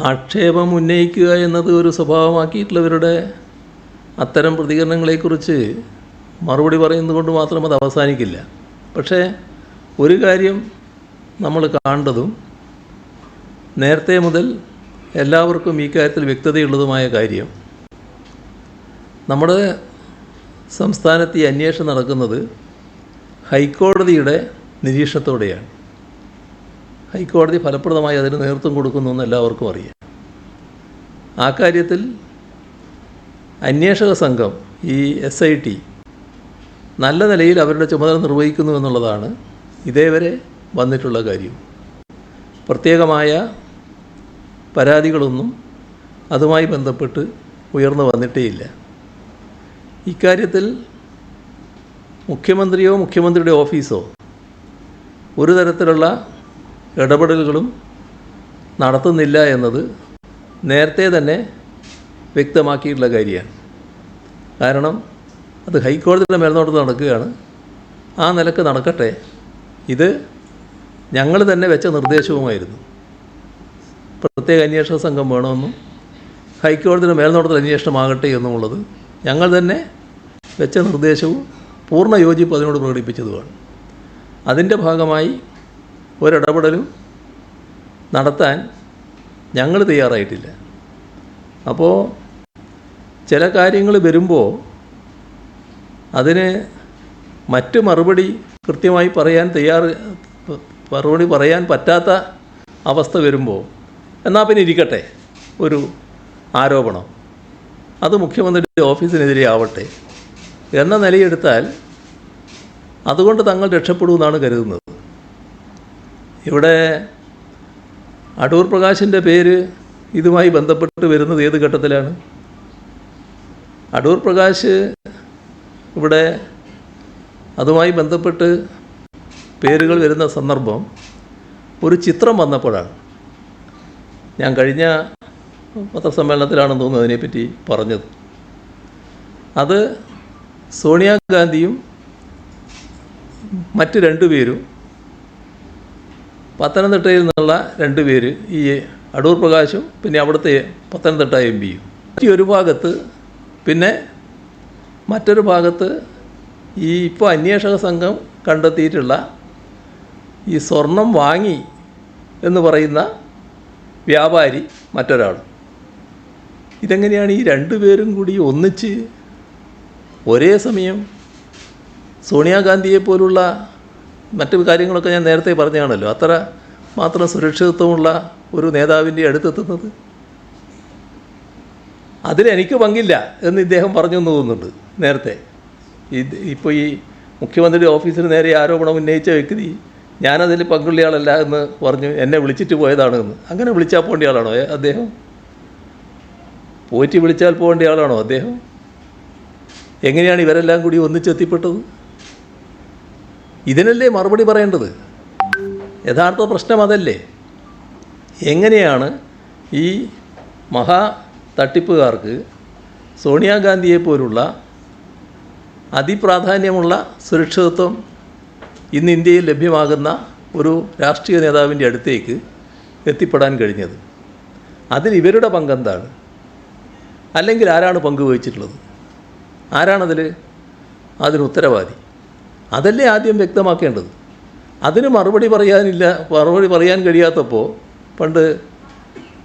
ആക്ഷേപം ഉന്നയിക്കുക എന്നത് ഒരു സ്വഭാവമാക്കിയിട്ടുള്ളവരുടെ അത്തരം പ്രതികരണങ്ങളെക്കുറിച്ച് മറുപടി പറയുന്നത് കൊണ്ട് മാത്രം അത് അവസാനിക്കില്ല. പക്ഷേ ഒരു കാര്യം നമ്മൾ കാണേണ്ടതും നേരത്തെ മുതൽ എല്ലാവർക്കും ഈ കാര്യത്തിൽ വ്യക്തതയുള്ളതുമായ കാര്യം, നമ്മുടെ സംസ്ഥാനത്ത് ഈ അന്വേഷണം നടക്കുന്നത് ഹൈക്കോടതിയുടെ നിരീക്ഷണത്തോടെയാണ്. ഹൈക്കോടതി ഫലപ്രദമായി അതിന് നേതൃത്വം കൊടുക്കുന്നു എന്ന് എല്ലാവർക്കും അറിയാം. ആ കാര്യത്തിൽ അന്വേഷക സംഘം, ഈ SIT, നല്ല നിലയിൽ അവരുടെ ചുമതല നിർവഹിക്കുന്നു എന്നുള്ളതാണ് ഇതേവരെ വന്നിട്ടുള്ള കാര്യം. പ്രത്യേകമായ പരാതികളൊന്നും അതുമായി ബന്ധപ്പെട്ട് ഉയർന്നു വന്നിട്ടേയില്ല. ഇക്കാര്യത്തിൽ മുഖ്യമന്ത്രിയോ മുഖ്യമന്ത്രിയുടെ ഓഫീസോ ഒരു തരത്തിലുള്ള ഇടപെടലുകളും നടത്തുന്നില്ല എന്നത് നേരത്തെ തന്നെ വ്യക്തമാക്കിയിട്ടുള്ള കാര്യമാണ്. കാരണം അത് ഹൈക്കോടതിയുടെ മേൽനോട്ടത്തിൽ നടക്കുകയാണ്. ആ നിലക്ക് നടക്കട്ടെ. ഇത് ഞങ്ങൾ തന്നെ വെച്ച നിർദ്ദേശവുമായിരുന്നു. പ്രത്യേക അന്വേഷണ സംഘം വേണമെന്നും ഹൈക്കോടതിയുടെ മേൽനോട്ടത്തിൽ അന്വേഷണമാകട്ടെ എന്നുമുള്ളത് ഞങ്ങൾ തന്നെ വെച്ച നിർദ്ദേശവും പൂർണ്ണ യോജിപ്പ് അതിനോട് പ്രകടിപ്പിച്ചതുമാണ്. അതിൻ്റെ ഭാഗമായി ഒരിടപെടലും നടത്താൻ ഞങ്ങൾ തയ്യാറായിട്ടില്ല. അപ്പോൾ ചില കാര്യങ്ങൾ വരുമ്പോൾ അതിന് മറ്റ് മറുപടി കൃത്യമായി മറുപടി പറയാൻ പറ്റാത്ത അവസ്ഥ വരുമ്പോൾ എന്നാൽ പിന്നെ ഇരിക്കട്ടെ ഒരു ആരോപണം, അത് മുഖ്യമന്ത്രിയുടെ ഓഫീസിനെതിരെ ആവട്ടെ എന്ന നിലയെടുത്താൽ അതുകൊണ്ട് തങ്ങൾ രക്ഷപ്പെടുമെന്നാണ് കരുതുന്നത്. ഇവിടെ അടൂർ പ്രകാശിൻ്റെ പേര് ഇതുമായി ബന്ധപ്പെട്ട് വരുന്നത് ഏത് ഘട്ടത്തിലാണ്? അടൂർ പ്രകാശ് ഇവിടെ അതുമായി ബന്ധപ്പെട്ട് പേരുകൾ വരുന്ന സന്ദർഭം ഒരു ചിത്രം വന്നപ്പോഴാണ്. ഞാൻ കഴിഞ്ഞ പത്രസമ്മേളനത്തിലാണെന്ന് തോന്നുന്നു അതിനെപ്പറ്റി പറഞ്ഞത്. അത് സോണിയാഗാന്ധിയും മറ്റ് രണ്ടുപേരും, പത്തനംതിട്ടയിൽ നിന്നുള്ള 2 പേര്, ഈ അടൂർ പ്രകാശും പിന്നെ അവിടുത്തെ പത്തനംതിട്ട MPയും, ഒരു ഭാഗത്ത് പിന്നെ മറ്റൊരു ഭാഗത്ത് ഈ ഇപ്പോൾ അന്വേഷക സംഘം കണ്ടെത്തിയിട്ടുള്ള ഈ സ്വർണം വാങ്ങി എന്ന് പറയുന്ന വ്യാപാരി മറ്റൊരാൾ. ഇതെങ്ങനെയാണ് ഈ 2 പേരും കൂടി ഒന്നിച്ച് ഒരേ സമയം സോണിയാഗാന്ധിയെപ്പോലുള്ള മറ്റു കാര്യങ്ങളൊക്കെ ഞാൻ നേരത്തെ പറഞ്ഞാണല്ലോ, അത്ര മാത്രം സുരക്ഷിതത്വമുള്ള ഒരു നേതാവിൻ്റെ അടുത്തെത്തുന്നത്? അതിലെനിക്ക് പങ്കില്ല എന്ന് ഇദ്ദേഹം പറഞ്ഞു എന്ന് തോന്നുന്നുണ്ട് നേരത്തെ. ഇപ്പോൾ ഈ മുഖ്യമന്ത്രിയുടെ ഓഫീസിന് നേരെ ആരോപണം ഉന്നയിച്ച വ്യക്തി ഞാനതിൽ പങ്കുള്ളയാളല്ല എന്ന് പറഞ്ഞു എന്നെ വിളിച്ചിട്ട് പോയതാണ് എന്ന്. അങ്ങനെ വിളിച്ചാൽ പോകേണ്ട ആളാണോ അദ്ദേഹം? പോറ്റി വിളിച്ചാൽ പോകേണ്ട ആളാണോ അദ്ദേഹം? എങ്ങനെയാണ് ഇവരെല്ലാം കൂടി ഒന്നിച്ചെത്തിപ്പെട്ടത്? ഇതിനല്ലേ മറുപടി പറയേണ്ടത്? യഥാർത്ഥ പ്രശ്നം അതല്ലേ? എങ്ങനെയാണ് ഈ മഹാ തട്ടിപ്പുകാർക്ക് സോണിയാഗാന്ധിയെപ്പോലുള്ള അതിപ്രാധാന്യമുള്ള സുരക്ഷിതത്വം ഇന്ന് ഇന്ത്യയിൽ ലഭ്യമാകുന്ന ഒരു രാഷ്ട്രീയ നേതാവിൻ്റെ അടുത്തേക്ക് എത്തിപ്പെടാൻ കഴിഞ്ഞത്? അതിൽ ഇവരുടെ പങ്കെന്താണ്? അല്ലെങ്കിൽ ആരാണ് പങ്കുവഹിച്ചിട്ടുള്ളത്? അതിന് ഉത്തരവാദി? അതല്ലേ ആദ്യം വ്യക്തമാക്കേണ്ടത്. അതിന് മറുപടി പറയാൻ കഴിയാത്തപ്പോൾ പണ്ട്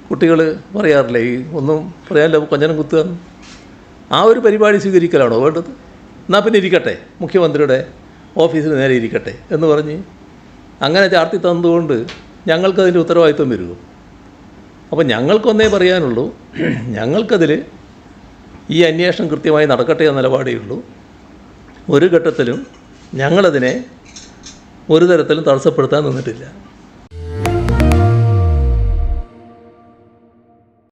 കുട്ടികൾ പറയാറില്ലേ, ഈ ഒന്നും പറയാനില്ല കൊഞ്ഞനം കുത്തുക, ആ ഒരു പരിപാടി സ്വീകരിക്കലാണോ വേണ്ടത്? എന്നാൽ പിന്നെ ഇരിക്കട്ടെ, മുഖ്യമന്ത്രിയുടെ ഓഫീസിന് നേരെ ഇരിക്കട്ടെ എന്ന് പറഞ്ഞ് അങ്ങനെ ചാർത്തി തന്നതുകൊണ്ട് ഞങ്ങൾക്കതിൻ്റെ ഉത്തരവാദിത്വം വരുമോ? അപ്പോൾ ഞങ്ങൾക്കൊന്നേ പറയാനുള്ളൂ, ഞങ്ങൾക്കതിൽ ഈ അന്വേഷണം കൃത്യമായി നടക്കട്ടെ എന്ന നിലപാടേ ഉള്ളൂ. ഒരു ഘട്ടത്തിലും ഞങ്ങളതിനെ ഒരു തരത്തിലും തടസ്സപ്പെടുത്താൻ നിന്നിട്ടില്ല.